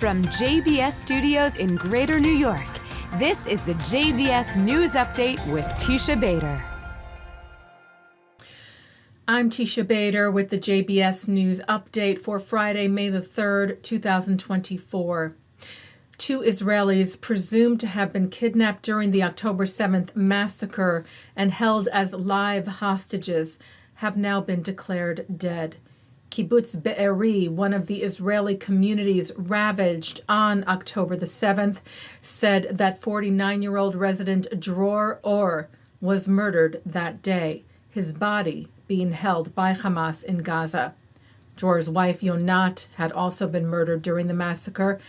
from JBS Studios in Greater New York, this is the JBS News Update with Teisha Bader. I'm Teisha Bader with the JBS News Update for Friday, May the 3rd, 2024. 2 Israelis presumed to have been kidnapped during the October 7th massacre and held as live hostages have now been declared dead. Kibbutz Be'eri, one of the Israeli communities ravaged on October the 7th, said that 49-year-old resident Dror Or was murdered that day, his body being held by Hamas in Gaza. Dror's wife, Yonat, had also been murdered during the massacre.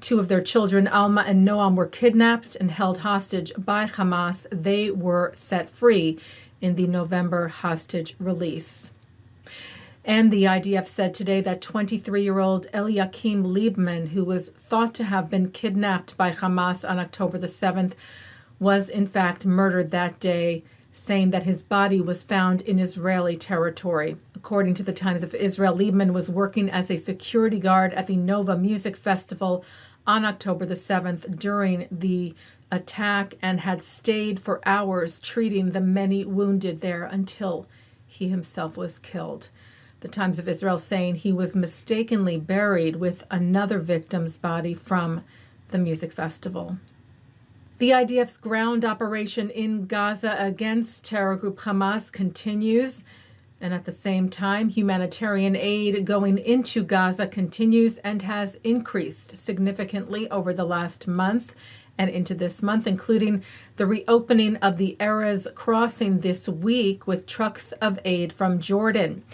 2 of their children, Alma and Noam, were kidnapped and held hostage by Hamas. They were set free in the November hostage release. And the IDF said today that 23-year-old Eliakim Liebman, who was thought to have been kidnapped by Hamas on October the 7th, was in fact murdered that day, saying that his body was found in Israeli territory. According to the Times of Israel, Liebman was working as a security guard at the Nova Music Festival on October the 7th during the attack and had stayed for hours treating the many wounded there until he himself was killed. The Times of Israel saying he was mistakenly buried with another victim's body from the music festival. The IDF's ground operation in Gaza against terror group Hamas continues, and at the same time, humanitarian aid going into Gaza continues and has increased significantly over the last month and into this month, including the reopening of the Erez crossing this week with trucks of aid from Jordan.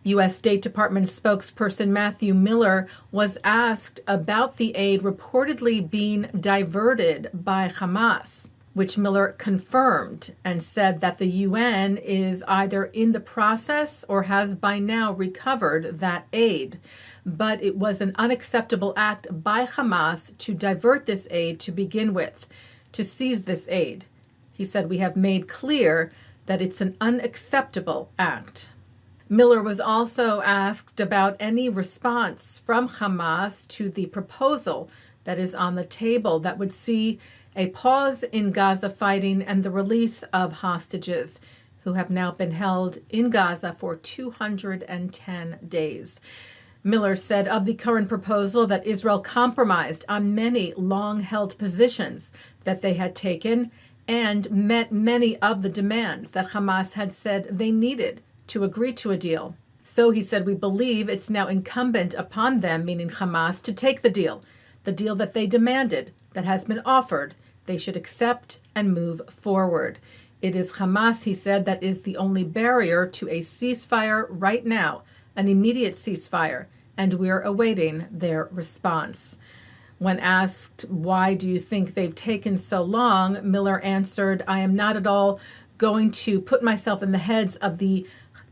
U.S. State Department spokesperson Matthew Miller was asked about the aid reportedly being diverted by Hamas, which Miller confirmed and said that the UN is either in the process or has by now recovered that aid. But it was an unacceptable act by Hamas to divert this aid to begin with, to seize this aid. He said, "We have made clear that it's an unacceptable act." Miller was also asked about any response from Hamas to the proposal that is on the table that would see a pause in Gaza fighting and the release of hostages who have now been held in Gaza for 210 days. Miller said of the current proposal that Israel compromised on many long-held positions that they had taken and met many of the demands that Hamas had said they needed to agree to a deal. So he said, "We believe it's now incumbent upon them," meaning Hamas, "to take the deal that they demanded, that has been offered. They should accept and move forward." It is Hamas, he said, that is the only barrier to a ceasefire right now, an immediate ceasefire, and we're awaiting their response. When asked, "Why do you think they've taken so long?" Miller answered, "I am not at all going to put myself in the heads of the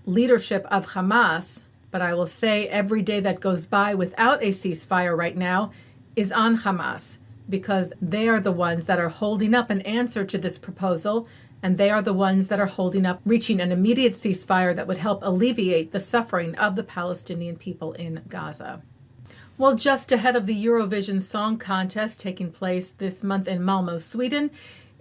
leadership of Hamas, but I will say every day that goes by without a ceasefire right now is on Hamas, because they are the ones that are holding up an answer to this proposal, and they are the ones that are holding up reaching an immediate ceasefire that would help alleviate the suffering of the Palestinian people in Gaza." Well, just ahead of the Eurovision Song Contest taking place this month in Malmö, Sweden,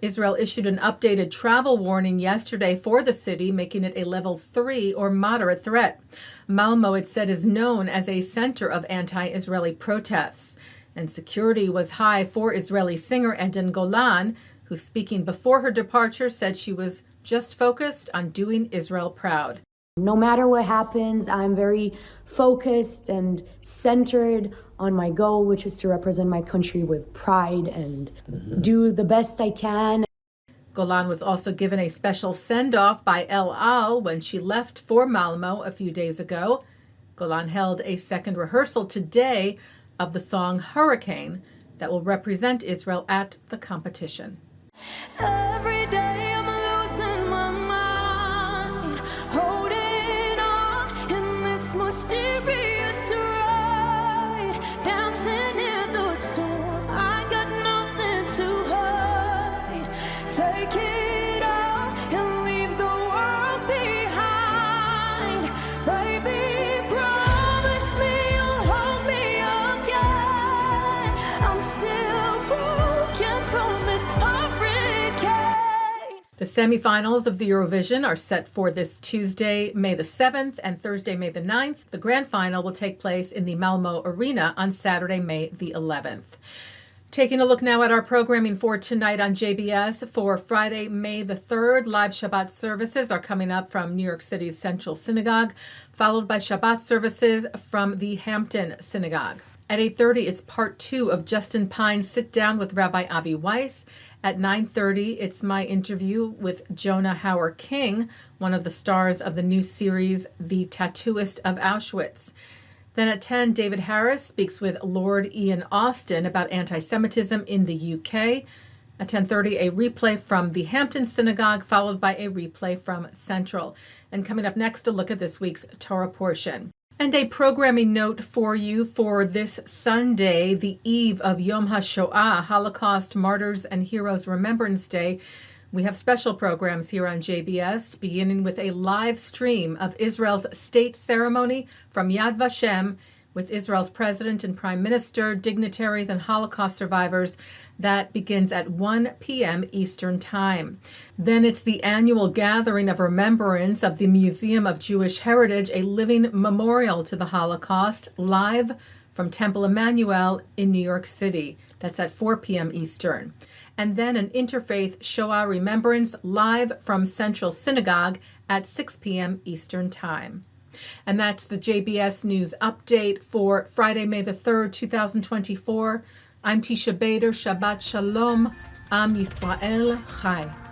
Israel issued an updated travel warning yesterday for the city, making it a level 3 or moderate threat. Malmö, it said, is known as a center of anti-Israeli protests, and security was high for Israeli singer Eden Golan, who, speaking before her departure, said she was just focused on doing Israel proud. No matter what happens, I'm very focused and centered on my goal, which is to represent my country with pride and do the best I can. Golan was also given a special send-off by El Al when she left for Malmö a few days ago. Golan held a second rehearsal today of the song Hurricane that will represent Israel at the competition. Every day I'm losing my mind, holding on in this mysterious ride, dancing in the storm. I got nothing to hide. Take it all and leave the world behind. Baby, promise me you'll hold me again. semifinals of the Eurovision are set for this Tuesday, May the 7th, and Thursday, May the 9th. The grand final will take place in the Malmo Arena on Saturday, May the 11th. Taking a look now at our programming for tonight on JBS. For Friday, May the 3rd, live Shabbat services are coming up from New York City's Central Synagogue, followed by Shabbat services from the Hampton Synagogue. At 8:30, it's part 2 of Justin Pine's Sit Down with Rabbi Avi Weiss. At 9:30, it's my interview with Jonah Hauer-King, one of the stars of the new series, The Tattooist of Auschwitz. Then at 10, David Harris speaks with Lord Ian Austin about anti-Semitism in the UK. At 10:30, a replay from the Hampton Synagogue, followed by a replay from Central. And coming up next, a look at this week's Torah Portion. And a programming note for you for this Sunday, the eve of Yom HaShoah, Holocaust Martyrs and Heroes Remembrance Day. We have special programs here on JBS, beginning with a live stream of Israel's state ceremony from Yad Vashem with Israel's president and prime minister, dignitaries, and Holocaust survivors. That begins at 1 p.m. Eastern Time. Then it's the annual gathering of remembrance of the Museum of Jewish Heritage, a living memorial to the Holocaust, live from Temple Emmanuel in New York City. That's at 4 p.m. Eastern. And then an interfaith Shoah remembrance live from Central Synagogue at 6 p.m. Eastern Time. And that's the JBS News Update for Friday, May the 3rd, 2024. I'm Teisha Bader. Shabbat Shalom. Am Yisrael Chai.